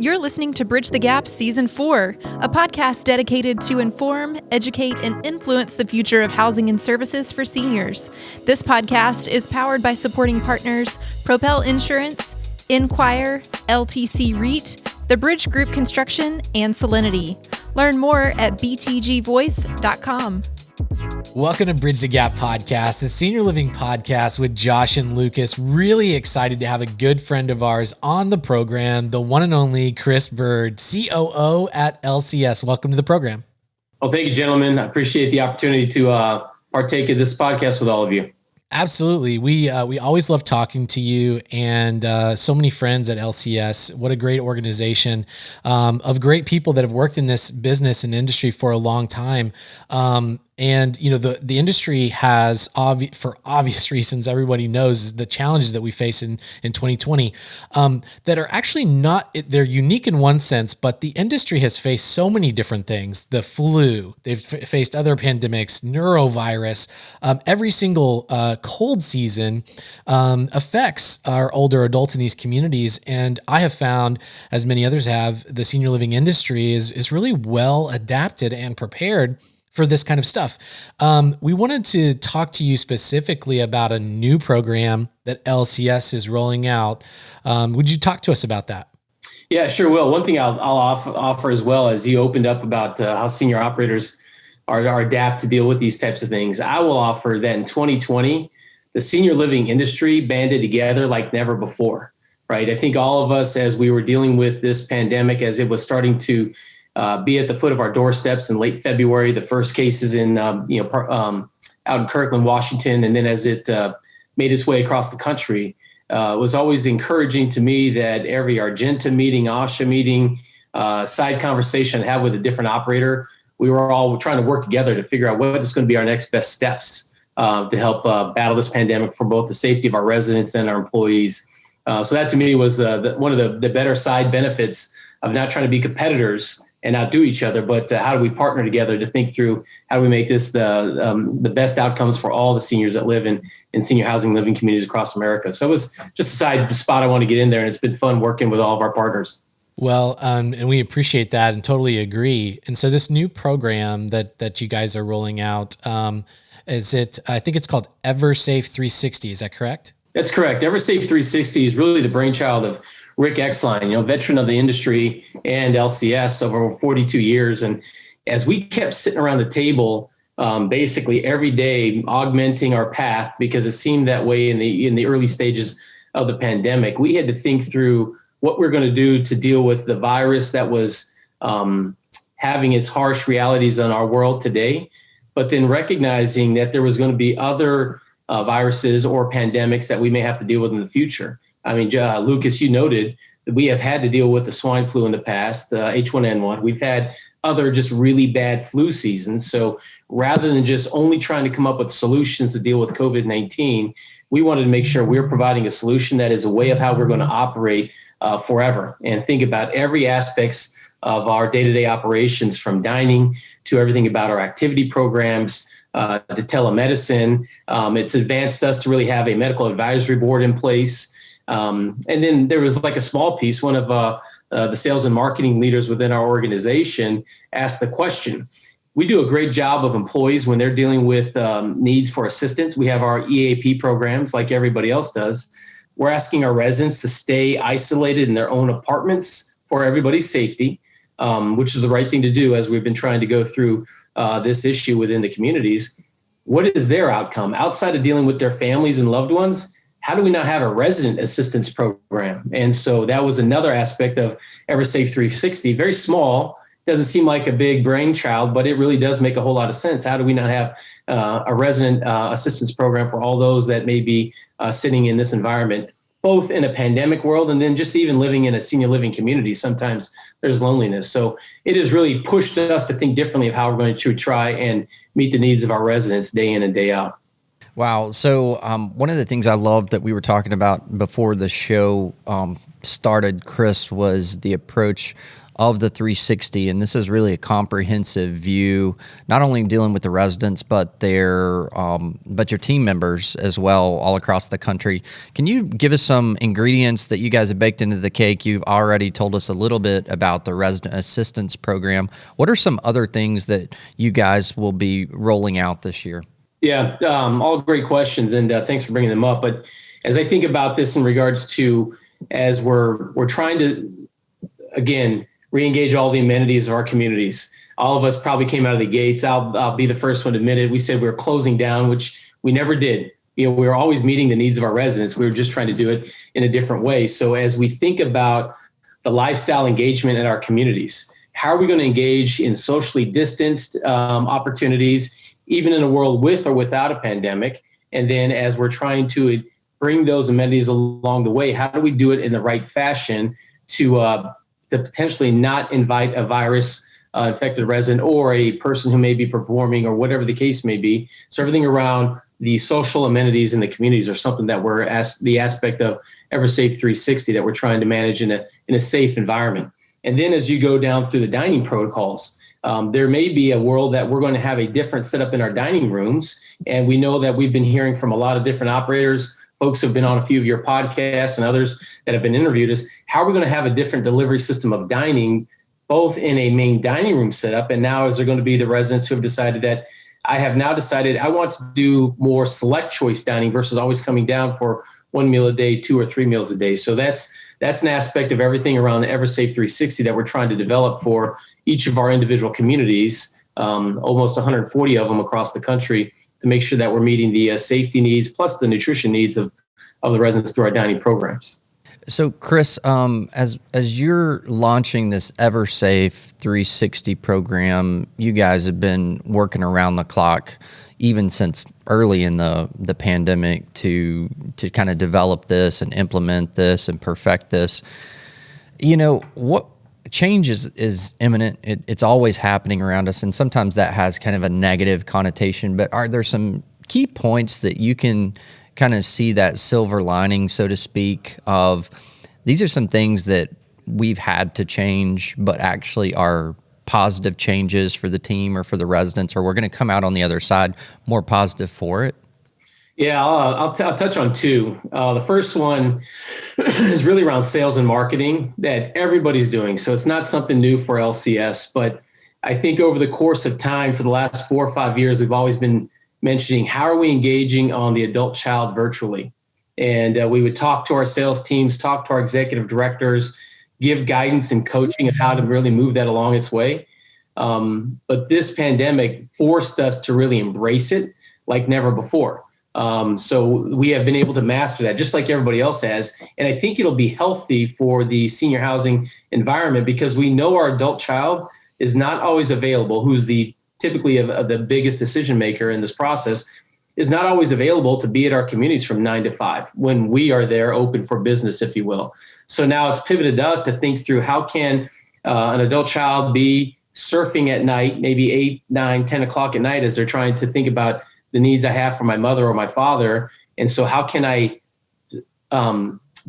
You're listening to Bridge the Gap Season 4, a podcast dedicated to inform, educate, and influence the future of housing and services for seniors. This podcast is powered by supporting partners Propel Insurance, Enquire, LTC REIT, the Bridge Group Construction, and Solinity. Learn more at btgvoice.com. Welcome to Bridge the Gap podcast, a senior living podcast with Josh and Lucas. Really excited to have a good friend of ours on the program, the one and only Chris Bird, COO at LCS. Welcome to the program. Well, thank you, gentlemen. I appreciate the opportunity to partake in this podcast with all of you. Absolutely. We always love talking to you and so many friends at LCS. What a great organization of great people that have worked in this business and industry for a long time. And, you know, the industry has, for obvious reasons, everybody knows the challenges that we face in 2020 that are actually not, they're unique in one sense, but the industry has faced so many different things. The flu, they've faced other pandemics, neurovirus, every single cold season affects our older adults in these communities. And I have found, as many others have, the senior living industry is really well adapted and prepared for this kind of stuff. We wanted to talk to you specifically about a new program that LCS is rolling out. Would you talk to us about that? Yeah, sure will. One thing I'll offer as well, as you opened up about how senior operators are adapt to deal with these types of things. I will offer that in 2020, the senior living industry banded together like never before, right? I think all of us, as we were dealing with this pandemic, as it was starting to be at the foot of our doorsteps in late February, the first cases in, out in Kirkland, Washington, and then as it made its way across the country, was always encouraging to me that every Argenta meeting, OSHA meeting, side conversation I had with a different operator, we were all trying to work together to figure out what is going to be our next best steps to help battle this pandemic for both the safety of our residents and our employees. So that to me was one of the better side benefits of not trying to be competitors and outdo each other, but how do we partner together to think through how do we make this the best outcomes for all the seniors that live in senior housing living communities across America. So it was just a side spot I want to get in there, and it's been fun working with all of our partners. Well, and we appreciate that and totally agree. And so this new program that you guys are rolling out, I think it's called EverSafe 360. Is that correct? That's correct. EverSafe 360 is really the brainchild of Rick Exline, veteran of the industry and LCS over 42 years. And as we kept sitting around the table, basically every day augmenting our path, because it seemed that way in the early stages of the pandemic, we had to think through what we're going to do to deal with the virus that was having its harsh realities on our world today, but then recognizing that there was going to be other viruses or pandemics that we may have to deal with in the future. I mean, Lucas, you noted that we have had to deal with the swine flu in the past, H1N1. We've had other just really bad flu seasons. So rather than just only trying to come up with solutions to deal with COVID-19, we wanted to make sure we're providing a solution that is a way of how we're going to operate forever and think about every aspects of our day-to-day operations, from dining to everything about our activity programs, to telemedicine. It's advanced us to really have a medical advisory board in place. And then there was like a small piece, one of the sales and marketing leaders within our organization asked the question. We do a great job of employees when they're dealing with needs for assistance. We have our EAP programs like everybody else does. We're asking our residents to stay isolated in their own apartments for everybody's safety, which is the right thing to do as we've been trying to go through this issue within the communities. What is their outcome outside of dealing with their families and loved ones? How do we not have a resident assistance program? And so that was another aspect of EverSafe 360. Very small, doesn't seem like a big brainchild, but it really does make a whole lot of sense. How do we not have a resident assistance program for all those that may be sitting in this environment, both in a pandemic world and then just even living in a senior living community? Sometimes there's loneliness. So it has really pushed us to think differently of how we're going to try and meet the needs of our residents day in and day out. Wow. So one of the things I love that we were talking about before the show started, Chris, was the approach of the 360. And this is really a comprehensive view, not only dealing with the residents, but but your team members as well, all across the country. Can you give us some ingredients that you guys have baked into the cake? You've already told us a little bit about the resident assistance program. What are some other things that you guys will be rolling out this year? Yeah, all great questions, and thanks for bringing them up. But as I think about this in regards to, as we're trying to, again, re-engage all the amenities of our communities. All of us probably came out of the gates. I'll be the first one to admit it. We said we were closing down, which we never did. We were always meeting the needs of our residents. We were just trying to do it in a different way. So as we think about the lifestyle engagement in our communities, how are we going to engage in socially distanced opportunities, even in a world with or without a pandemic? And then as we're trying to bring those amenities along the way, how do we do it in the right fashion to potentially not invite a virus infected resident or a person who may be performing or whatever the case may be. So everything around the social amenities in the communities are something that we're the aspect of EverSafe 360 that we're trying to manage in a safe environment. And then as you go down through the dining protocols, there may be a world that we're going to have a different setup in our dining rooms. And we know that we've been hearing from a lot of different operators, folks who have been on a few of your podcasts and others that have been interviewed, is how are we going to have a different delivery system of dining, both in a main dining room setup, and now is there going to be the residents who have decided that I have now decided I want to do more select choice dining versus always coming down for one meal a day, 2 or 3 meals a day. So that's an aspect of everything around the EverSafe 360 that we're trying to develop for each of our individual communities, almost 140 of them across the country, to make sure that we're meeting the safety needs plus the nutrition needs of the residents through our dining programs. So, Chris, as you're launching this EverSafe 360 program, you guys have been working around the clock, even since early in the pandemic, to kind of develop this and implement this and perfect this. You know, what change is imminent. It's always happening around us, and sometimes that has kind of a negative connotation. But are there some key points that you can kind of see that silver lining, so to speak, of these are some things that we've had to change, but actually are positive changes for the team or for the residents, or we're going to come out on the other side more positive for it? Yeah, I'll touch on two. The first one is really around sales and marketing that everybody's doing. So it's not something new for LCS, but I think over the course of time, for the last 4 or 5 years, we've always been mentioning how are we engaging on the adult child virtually. And we would talk to our sales teams, talk to our executive directors, give guidance and coaching of how to really move that along its way. But this pandemic forced us to really embrace it like never before. So we have been able to master that just like everybody else has. And I think it'll be healthy for the senior housing environment because we know our adult child is not always available, who's typically the biggest decision maker in this process, is not always available to be at our communities from 9 to 5 when we are there open for business, if you will. So now it's pivoted us to think through how can an adult child be surfing at night, maybe 8, 9, 10 o'clock at night as they're trying to think about the needs I have for my mother or my father. And so how can I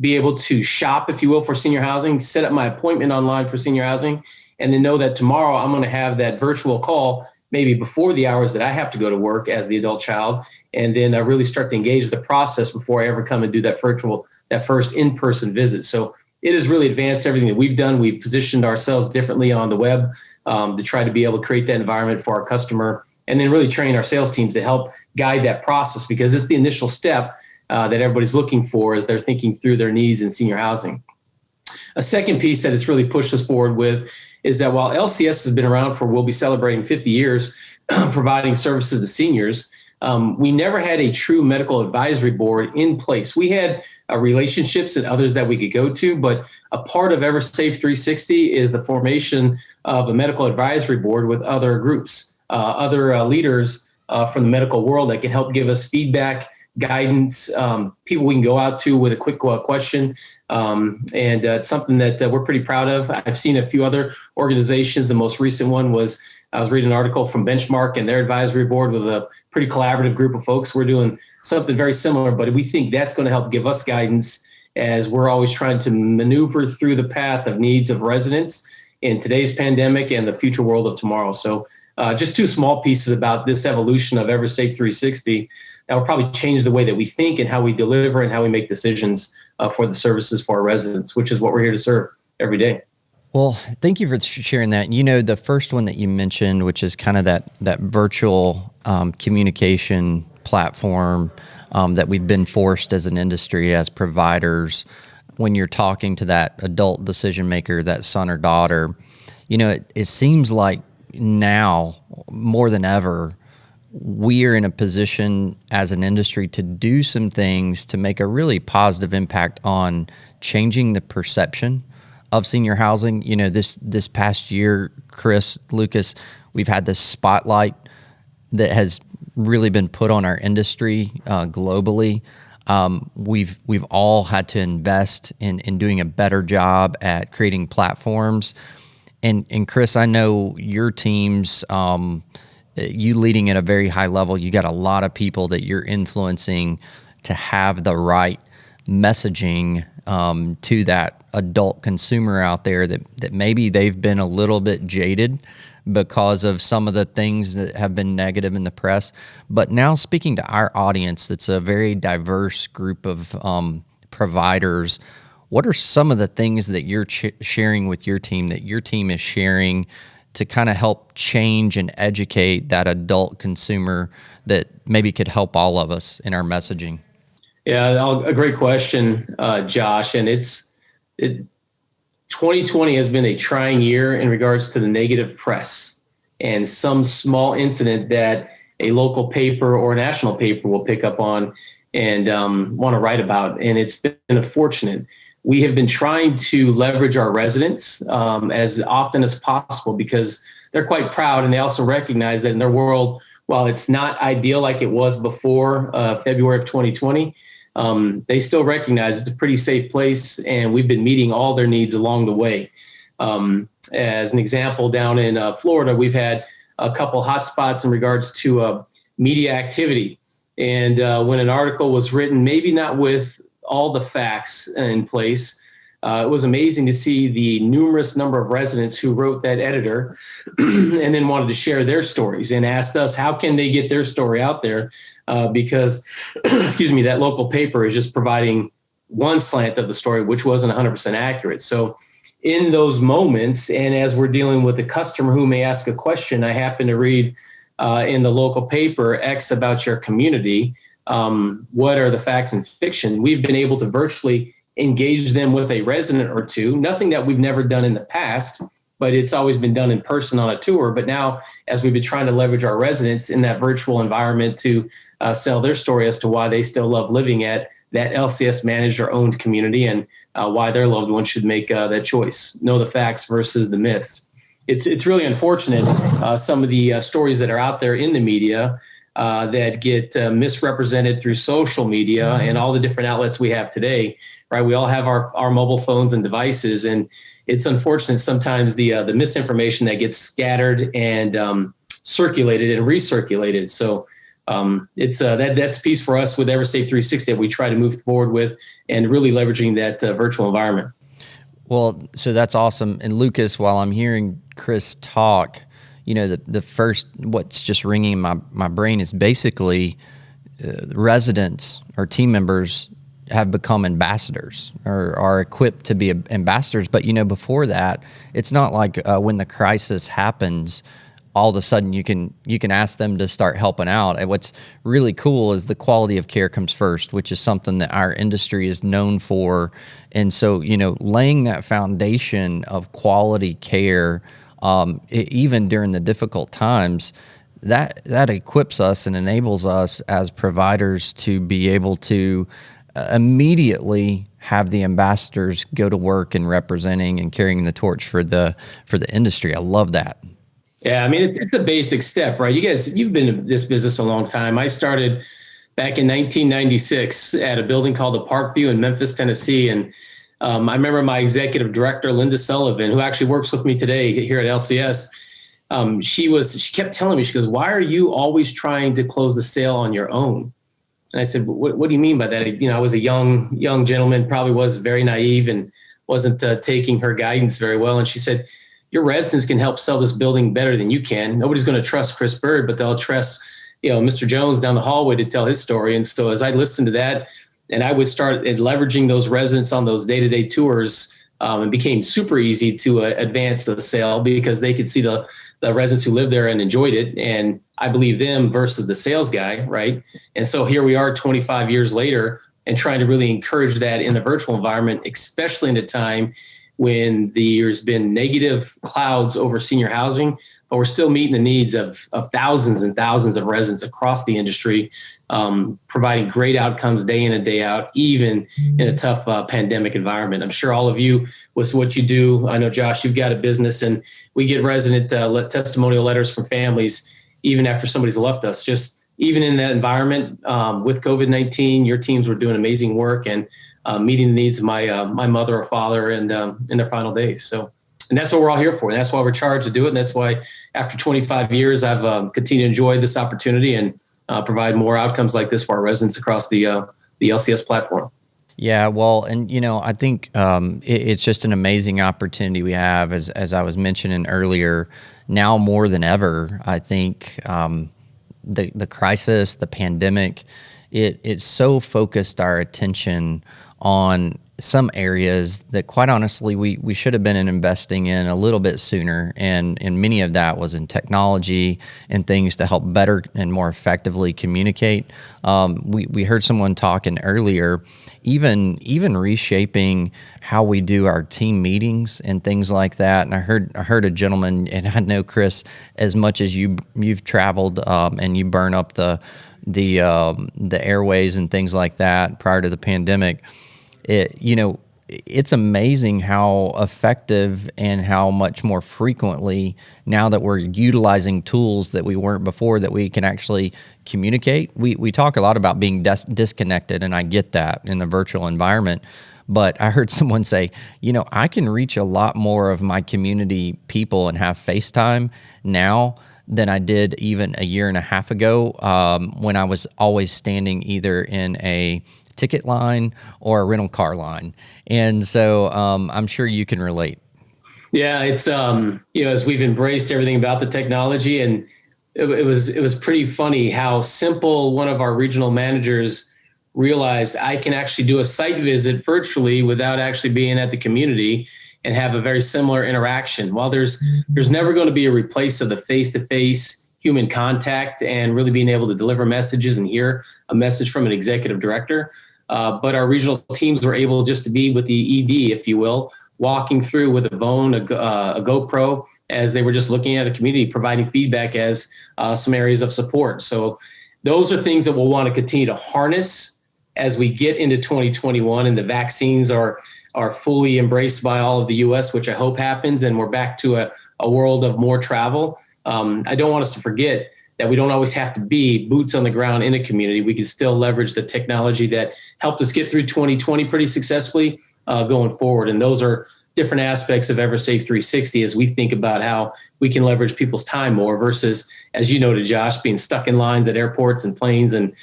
be able to shop, if you will, for senior housing, set up my appointment online for senior housing, and then know that tomorrow I'm going to have that virtual call maybe before the hours that I have to go to work as the adult child, and then really start to engage the process before I ever come and do that first in-person visit. So it has really advanced everything that we've done. We've positioned ourselves differently on the web to try to be able to create that environment for our customer, and then really train our sales teams to help guide that process because it's the initial step that everybody's looking for as they're thinking through their needs in senior housing. A second piece that it's really pushed us forward with is that while LCS has been around we'll be celebrating 50 years providing services to seniors, we never had a true medical advisory board in place. We had relationships and others that we could go to, but a part of EverSafe 360 is the formation of a medical advisory board with other groups, other leaders from the medical world that can help give us feedback, guidance, people we can go out to with a quick question. And it's something that we're pretty proud of. I've seen a few other organizations. The most recent one was, I was reading an article from Benchmark and their advisory board with a pretty collaborative group of folks. We're doing something very similar, but we think that's going to help give us guidance as we're always trying to maneuver through the path of needs of residents in today's pandemic and the future world of tomorrow. So just two small pieces about this evolution of EverSafe 360 that will probably change the way that we think and how we deliver and how we make decisions for the services for our residents, which is what we're here to serve every day. Well, thank you for sharing that. The first one that you mentioned, which is kind of that virtual communication platform that we've been forced as an industry, as providers, when you're talking to that adult decision maker, that son or daughter, it seems like now more than ever, we are in a position as an industry to do some things to make a really positive impact on changing the perception of senior housing. This past year, Chris, Lucas, we've had this spotlight that has really been put on our industry globally. We've all had to invest in doing a better job at creating platforms. And Chris, I know your teams, you leading at a very high level, you got a lot of people that you're influencing to have the right messaging to that adult consumer out there that maybe they've been a little bit jaded because of some of the things that have been negative in the press. But now speaking to our audience, that's a very diverse group of providers. What are some of the things that you're sharing with your team, that your team is sharing to kind of help change and educate that adult consumer that maybe could help all of us in our messaging? Yeah, a great question, Josh. And 2020 has been a trying year in regards to the negative press and some small incident that a local paper or a national paper will pick up on and want to write about. And it's been unfortunate. We have been trying to leverage our residents as often as possible because they're quite proud, and they also recognize that in their world, while it's not ideal like it was before February of 2020, they still recognize it's a pretty safe place, and we've been meeting all their needs along the way. As an example, down in Florida, we've had a couple hotspots in regards to media activity. And when an article was written, maybe not with all the facts in place, it was amazing to see the numerous number of residents who wrote that editor and then wanted to share their stories and asked us how can they get their story out there because, that local paper is just providing one slant of the story, which wasn't 100% accurate. So in those moments, and as we're dealing with a customer who may ask a question, I happen to read in the local paper X about your community. What are the facts and fiction? We've been able to virtually engage them with a resident or two, nothing that we've never done in the past, but it's always been done in person on a tour. But now, as we've been trying to leverage our residents in that virtual environment to sell their story as to why they still love living at that LCS managed or owned community and why their loved ones should make that choice, know the facts versus the myths. It's really unfortunate, some of the stories that are out there in the media that get misrepresented through social media and all the different outlets we have today, right? We all have our mobile phones and devices, and it's unfortunate sometimes the misinformation that gets scattered and circulated and recirculated. So that's a piece for us with EverSafe 360 that we try to move forward with and really leveraging that virtual environment. Well, so that's awesome. And Lucas, while I'm hearing Chris talk, the first, what's just ringing in my brain is basically residents or team members have become ambassadors or are equipped to be ambassadors. But, before that, it's not like when the crisis happens, all of a sudden you can ask them to start helping out. And what's really cool is the quality of care comes first, which is something that our industry is known for. And so, laying that foundation of quality care, even during the difficult times, that equips us and enables us as providers to be able to immediately have the ambassadors go to work and representing and carrying the torch for the industry. I love that. Yeah, I mean, it's a basic step, right? You guys, you've been in this business a long time. I started back in 1996 at a building called the Parkview in Memphis, Tennessee. And I remember my executive director, Linda Sullivan, who actually works with me today here at LCS. She kept telling me, she goes, "Why are you always trying to close the sale on your own?" And I said, what do you mean by that? You know, I was a young gentleman, probably was very naive and wasn't taking her guidance very well. And she said, your residents can help sell this building better than you can. Nobody's going to trust Chris Bird, but they'll trust, you know, Mr. Jones down the hallway to tell his story. And so as I listened to that, and I would start leveraging those residents on those day-to-day tours, it became super easy to advance the sale because they could see the residents who lived there and enjoyed it. And I believe them versus the sales guy, right? And so here we are 25 years later and trying to really encourage that in the virtual environment, especially in a time when there's been negative clouds over senior housing, but we're still meeting the needs of thousands and thousands of residents across the industry, providing great outcomes day in and day out, even in a tough pandemic environment. I'm sure all of you, with what you do, I know, Josh, you've got a business, and we get resident testimonial letters from families, even after somebody's left us. Just even in that environment with COVID-19, your teams were doing amazing work and meeting the needs of my mother or father and in their final days. So, and that's what we're all here for. And that's why we're charged to do it. And that's why after 25 years, I've continued to enjoy this opportunity and provide more outcomes like this for our residents across the LCS platform. Yeah, well, and you know, I think it's just an amazing opportunity we have, as I was mentioning earlier. Now more than ever, I think the crisis, the pandemic, it's so focused our attention on some areas that, quite honestly, we should have been investing in a little bit sooner, and many of that was in technology and things to help better and more effectively communicate. We heard someone talking earlier, even reshaping how we do our team meetings and things like that. And I heard a gentleman, and I know, Chris, as much as you've traveled and you burn up the airways and things like that prior to the pandemic. It's amazing how effective and how much more frequently, now that we're utilizing tools that we weren't before, that we can actually communicate. We talk a lot about being disconnected, and I get that in the virtual environment. But I heard someone say, I can reach a lot more of my community people and have FaceTime now than I did even a year and a half ago, when I was always standing either in a ticket line or a rental car line. And so I'm sure you can relate. Yeah, it's as we've embraced everything about the technology, and it was pretty funny how simple one of our regional managers realized I can actually do a site visit virtually without actually being at the community and have a very similar interaction. While there's never going to be a replace of the face-to-face human contact and really being able to deliver messages and hear a message from an executive director. But our regional teams were able just to be with the ED, if you will, walking through with a phone, a GoPro, as they were just looking at a community, providing feedback as some areas of support. So those are things that we'll want to continue to harness as we get into 2021 and the vaccines are fully embraced by all of the U.S., which I hope happens, and we're back to a world of more travel. I don't want us to forget that we don't always have to be boots on the ground in a community. We can still leverage the technology that helped us get through 2020 pretty successfully going forward. And those are different aspects of EverSafe 360 as we think about how we can leverage people's time more versus, as you noted, Josh, being stuck in lines at airports and planes and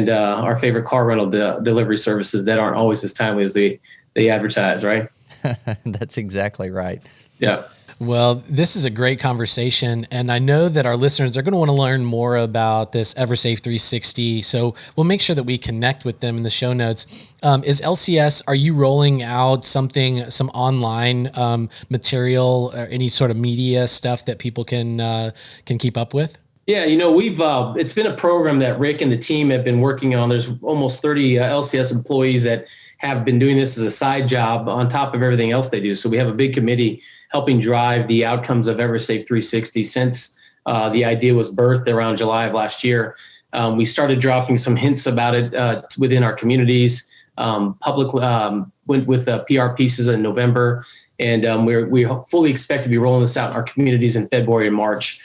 our favorite car rental delivery services that aren't always as timely as they advertise, right? That's exactly right. Yeah. Well, this is a great conversation, and I know that our listeners are going to want to learn more about this EverSafe 360, so we'll make sure that we connect with them in the show notes. Is LCS, are you rolling out some online material or any sort of media stuff that people can keep up with? Yeah, we've it's been a program that Rick and the team have been working on. There's almost 30 LCS employees that have been doing this as a side job on top of everything else they do. So we have a big committee helping drive the outcomes of EverSafe 360 since the idea was birthed around July of last year. We started dropping some hints about it within our communities. Public went with PR pieces in November, and we fully expect to be rolling this out in our communities in February and March.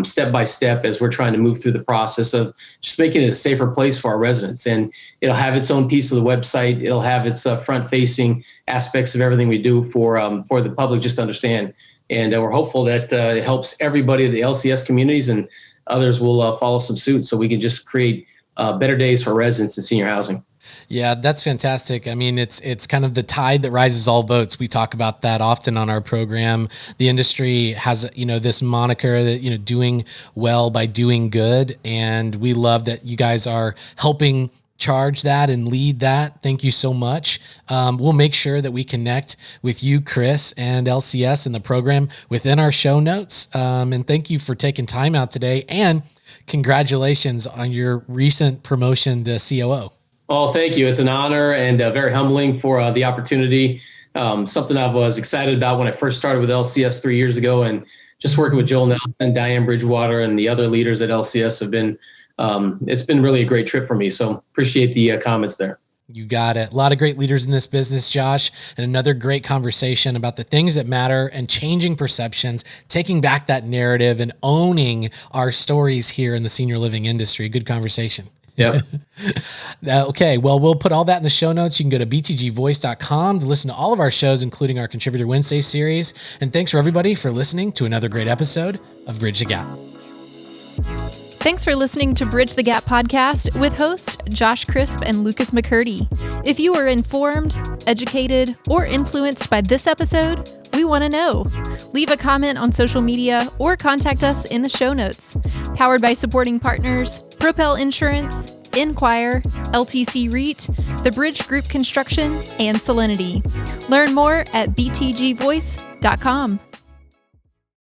Step by step as we're trying to move through the process of just making it a safer place for our residents. And it'll have its own piece of the website. It'll have its front-facing aspects of everything we do for the public just to understand. And we're hopeful that it helps everybody in the LCS communities, and others will follow some suit so we can just create better days for residents in senior housing. Yeah, that's fantastic. I mean, it's kind of the tide that rises all boats. We talk about that often on our program. The industry has, this moniker that, doing well by doing good. And we love that you guys are helping charge that and lead that. Thank you so much. We'll make sure that we connect with you, Chris, and LCS and the program within our show notes. And thank you for taking time out today. And congratulations on your recent promotion to COO. Oh, thank you. It's an honor and very humbling for the opportunity. Something I was excited about when I first started with LCS 3 years ago, and just working with Joel Nelson, Diane Bridgewater, and the other leaders at LCS have been, it's been really a great trip for me. So appreciate the comments there. You got it. A lot of great leaders in this business, Josh, and another great conversation about the things that matter and changing perceptions, taking back that narrative and owning our stories here in the senior living industry. Good conversation. Yep. Okay. Well, we'll put all that in the show notes. You can go to btgvoice.com to listen to all of our shows, including our Contributor Wednesday series. And thanks for everybody for listening to another great episode of Bridge the Gap. Thanks for listening to Bridge the Gap podcast with hosts Josh Crisp and Lucas McCurdy. If you were informed, educated, or influenced by this episode, we want to know. Leave a comment on social media or contact us in the show notes. Powered by supporting partners, Propel Insurance, Enquire, LTC REIT, The Bridge Group Construction, and Solinity. Learn more at btgvoice.com.